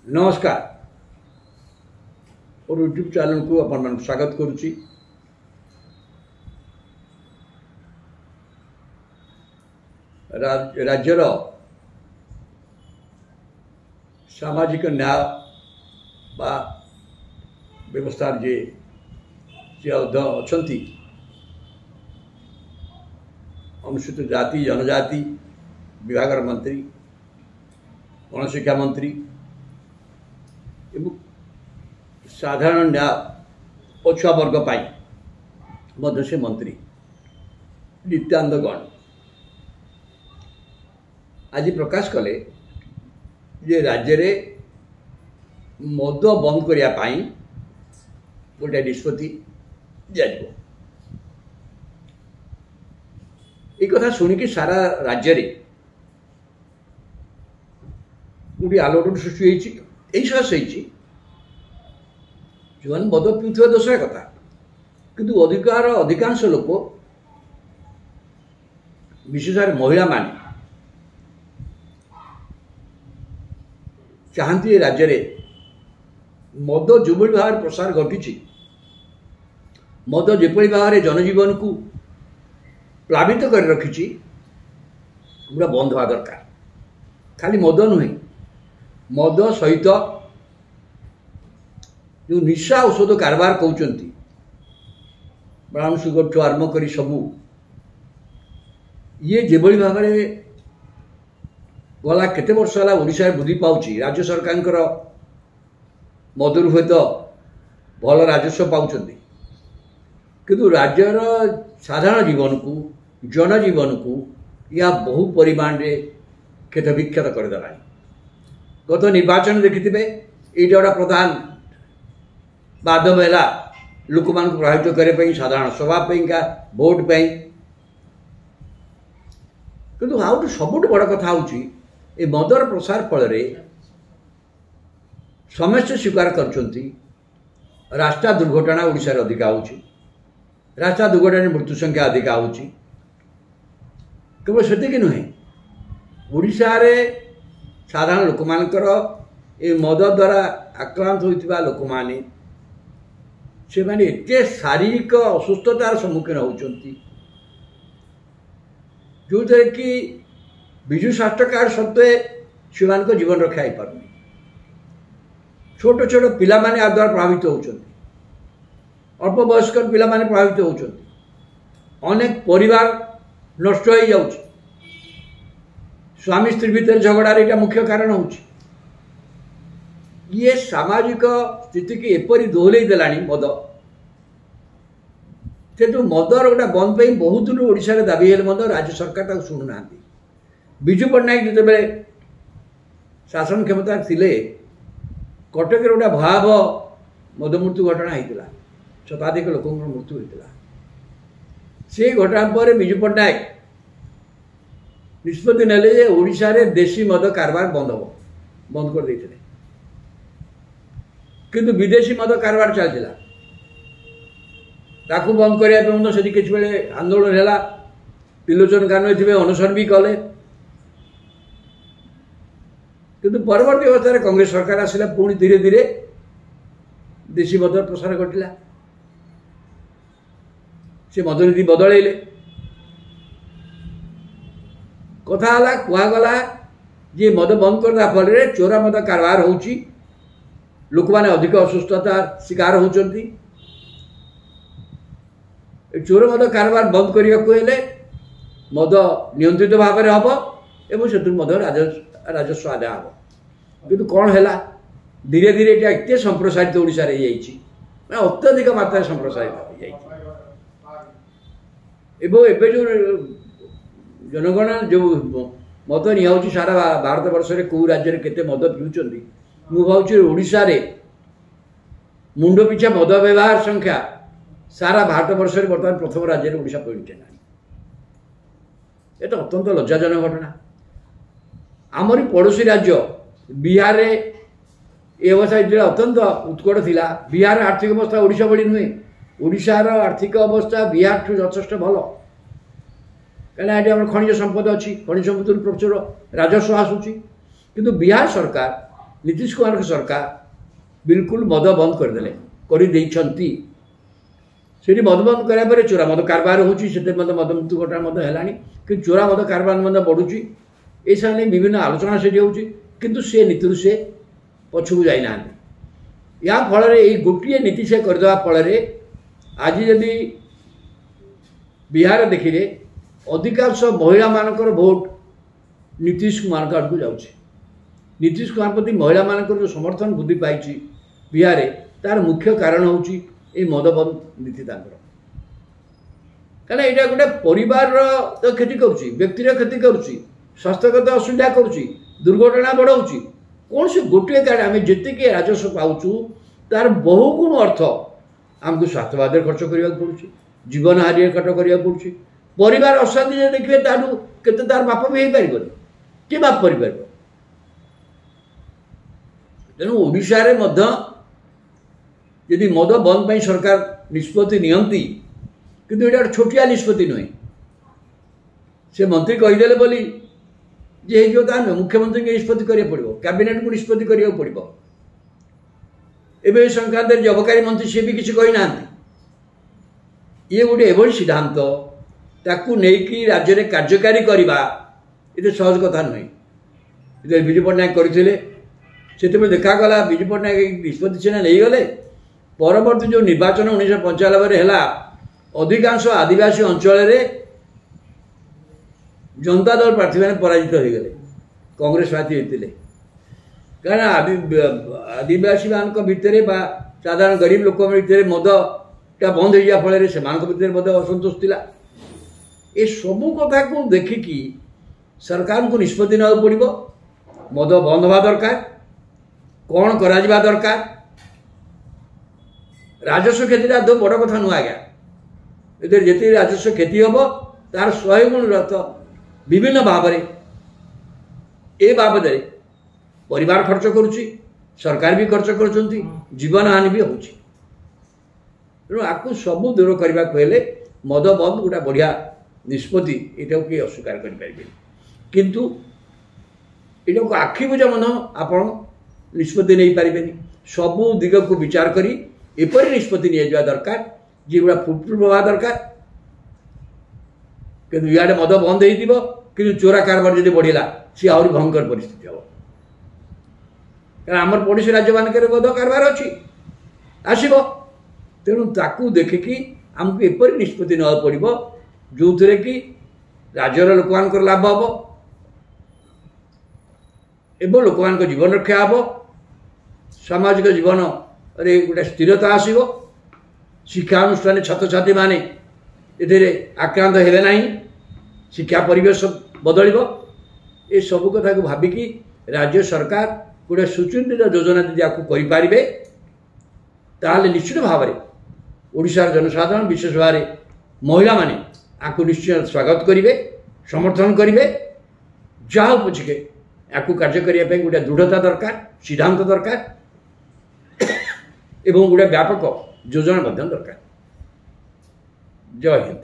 नमस्कार और YouTube channel को अपन स्वागत करुच्ची। राज्यर सामाजिक न्याय बा व्यवस्था जे अच्छा अनुसूचित जाति जनजाति विभाग मंत्री गणशिक्षा मंत्री एवं साधारण न्याय पछुआ वर्ग मध्य से मंत्री नित्यानंद गौड़ आज प्रकाश कले जे राज्य रे मद बंद करने गोटे निष्पत्ति दिया। कथा शुणिकी सारा राज्य रे गोटे आलोड़न सृष्टि होती जो मद पीउथिबा दोसर कथा किंतु अधिकांश लोक विशेष महिला मान चाहती राज्य रे मद जो भाव प्रसार घटी मद जेपरी भाव जनजीवन को प्लावित कर रखी पूरा बंद हवा दरकार। खाली मद नुहे मद सहित जो निशा औषध कारबार कहते ब्राउन सुगर ठू आरंभ कर सबू ये जेभली भाव गला केते वर्ष है ओडिशा वृद्धि पाउची। राज्य सरकार मदरू हूँ तो भल राजस्व पाँच किंतु राज्यर साधारण जीवन को जनजीवन को यह बहु परिमाण रे क्षत विक्षत करदेला। गत निर्वाचन देखिथे ये गोटा प्रधान बाधव है लोक मान प्रभावित करने साधारण सभा का भोट पाई किंतु आउ सबुठ बड़ कथा हूँ ये मदर प्रसार फल समस्या स्वीकार करछंती। रास्ता दुर्घटना ओडिशा रे अधिका होची, रास्ता दुर्घटना मृत्यु संख्या अधिका होची। केवल सेतिक नुहे ओडिशा रे साधारण लोक मानकर ए मद द्वारा आक्रांत होइतिबा लोक माने से माने एते शारीरिक असुस्थतार सम्मुखीन होचंती जो थे कि विजु स्वास्थ्य कार्ड सत्वे से जीवन रक्षा हो पार। छोट छोट पिला माने आ द्वारा प्रभावित होचंती, अल्प वयस्क पिला माने प्रभावित होचंती, अनेक परिवार नष्ट हो जाउची। स्वामी स्त्री भीतर झगड़ार यहाँ मुख्य कारण हो ये सामाजिक स्थिति की एपरी दोहलई देलानी मद से मदर गोटा बंद पे बहुत दिन ओडिशा दाबी है मद राज्य सरकार शुणुना। विजु पट्टनायक जिते बड़े शासन क्षमता थिले कटक गोटा भयावह मद मृत्यु घटना होता शताधिक लोक मृत्यु होता से घटना पर विजु पट्टनायक निष्पत्ति नेले ओडिशा रे देशी मद कारबार बंद कर देते किंतु विदेशी मद कारबार चलता ताकू बंद करने से किसी बेले आंदोलन है त्रिलोचन कानून थे अनुसरण भी कले किंतु परवर्ती अवस्था कांग्रेस सरकार आसला पुणी धीरे धीरे देशी मद प्रसार घटला से मदनीति बदलैले कथा कहगला जे मद बंद करदा फल चोरा मद कारबार होची लोक माने अधिक असुस्थता शिकार होचंती। चोर मद कारबार बंद करने मद नियंत्रित भाव में हम एवं से मद राजस्व आदाय हम किंतु कौन है धीरे धीरे एत संप्रसारित ओडिशा रे मैं अत्यधिक मात्रा संप्रसारित हो जो जनगण जो मद निया सारा भारत वर्ष में कौ राज्य केते मद पीउछंती मु भावुची ओडिशा रे मुंड पिछा मद व्यवहार संख्या सारा भारत वर्ष में बर्तमान प्रथम राज्य में ओडिशा पहुंचे ना। ये तो अत्यंत लज्जाजनक घटना। आमरी पड़ोसी राज्य बिहार रे ये अवस्था अत्यंत उत्कट थिला। बिहार आर्थिक अवस्था ओडिशा भली नुहे, ओडिशार आर्थिक अवस्था बिहार ठू यथेष्ट भल कहीं ये खनिज संपद अच्छी, खनिज संपद प्रचुर राजस्व आसूची किंतु बिहार सरकार नीतीश कुमार सरकार बिल्कुल मद बंद करदे कर मद बंद करापर चोरा मद कारबार होती मद मृत्यु घटना कि चोरा मद कारबार बढ़ुची ऐसा नहीं विभिन्न आलोचना से किंतु से नीति से पछकू जाना या फल गोटे नीति से करदे फल आज जदि बिहार देखिले अधिकांश महिला मानकर भोट नीतीश कुमार आड़ को जाऊँगी नीतीश कुमार प्रति महिला मानकर जो समर्थन वृद्धि पाई बिहार तार मुख्य कारण हूँ मदबंद नीति कहीं यहाँ गोटे परिवार तो क्षति करुच्ची व्यक्तिर क्षति करुच्ची स्वास्थ्यगत असुविधा करुच्ची दुर्घटना बढ़ाऊँगी कौन से गोटे गाड़ी आम जी राजस्व पाचु तार बहु गुण अर्थ आमको स्वास्थ्यवाद खर्च करने पड़ुଛି जीवन हारि खर्च करने पड़ुଛି परिवार अशांति देखिए केते तार बाप भी हो पार कि बाप कर तेणु ओडिशा रे मध्य यदि मद बंद पर सरकार निष्पत्ति नियंती किंतु ये छोटिया निष्पत्ति नुहे से मंत्री कहीदेले बोली जे जो मुख्यमंत्री के निष्पत्ति करिया पड़िबो कैबिनेट को निष्पत्ति करिया पड़िबो एबे संक्रांत अबकारी मंत्री सी भी किसी कही ना ये गोटे एभली सिद्धांत ताकू नेकी राज्य में कार्यकारी करवा ये सहज कथा नुहे विजु पट्टनायक करते से देखागला विजु पट्टनायक निष्पत्ति सीना नहीं गले परवर्ती जो निर्वाचन 1995 है अधिकांश आदिवासी अंचल जनता दल प्रार्थी मैंने पराजित हो गए कांग्रेस प्रार्थी होते कारण आदिवासी मान भितर साधारण गरीब लोक भितर मदटा बंद हो फल से मत असंतोष थिला ए सबू कथा को देखिकी सरकार को निष्पत्ति ना पड़ो मद बंद हवा दरकार कौन करा दरकार राजस्व क्षति तो बड़ कथा नुह आज्ञा ये जिते राजस्व क्षति हम तार 100 गुण रथ विभिन्न भाव ए बाबद परिवार खर्च करुच्ची सरकार भी खर्च कर जीवन हानि भी होची तेणु आपको सबू दूर करने को मद बंद गोटा बढ़िया निष्पत्ति यहाँ किए अस्वीकार करें किंतु यहाँ को आखि बुझा मन आप निष्पत्ति नहीं पारे सबू दिग को विचार करी एपरी निष्पत्ति निया दरकार जी गुड़ा फुटप्रूफ हवा दरकार कि इे मद बंद हो कि चोरा कारबार जब बढ़ला सी आहरी भयंकर परिस्थिति हम कारण आमर पड़ोशी राज्य मानक मद कारबार अच्छी आसब तेणु ताकू देखिकी आमको एपरी निष्पत्ति ना पड़ो जो थे कि राज्यर लोक मान लाभ हम एवं लोक मान जीवन रक्षा हम सामाजिक जीवन रे गोटे स्थिरता आसब शिक्षानुष्ठान छात्र छात्री माने एथिरे आक्रांत हेबे नाही शिक्षा परिवेश बदल ये सब कथा को भाविकी राज्य सरकार गोटे सुचिंतित योजना यदि आपको करें ताहले निश्चित भाव में ओडिशार जनसाधारण विशेष भाव में महिला माने आपको निश्चय स्वागत करेंगे समर्थन करेंगे जहाँ पछके आपको कार्य करने गोटे दृढ़ता दरकार सिद्धांत दरकार एवं गोटे व्यापक योजना दरकार। जय हिंद।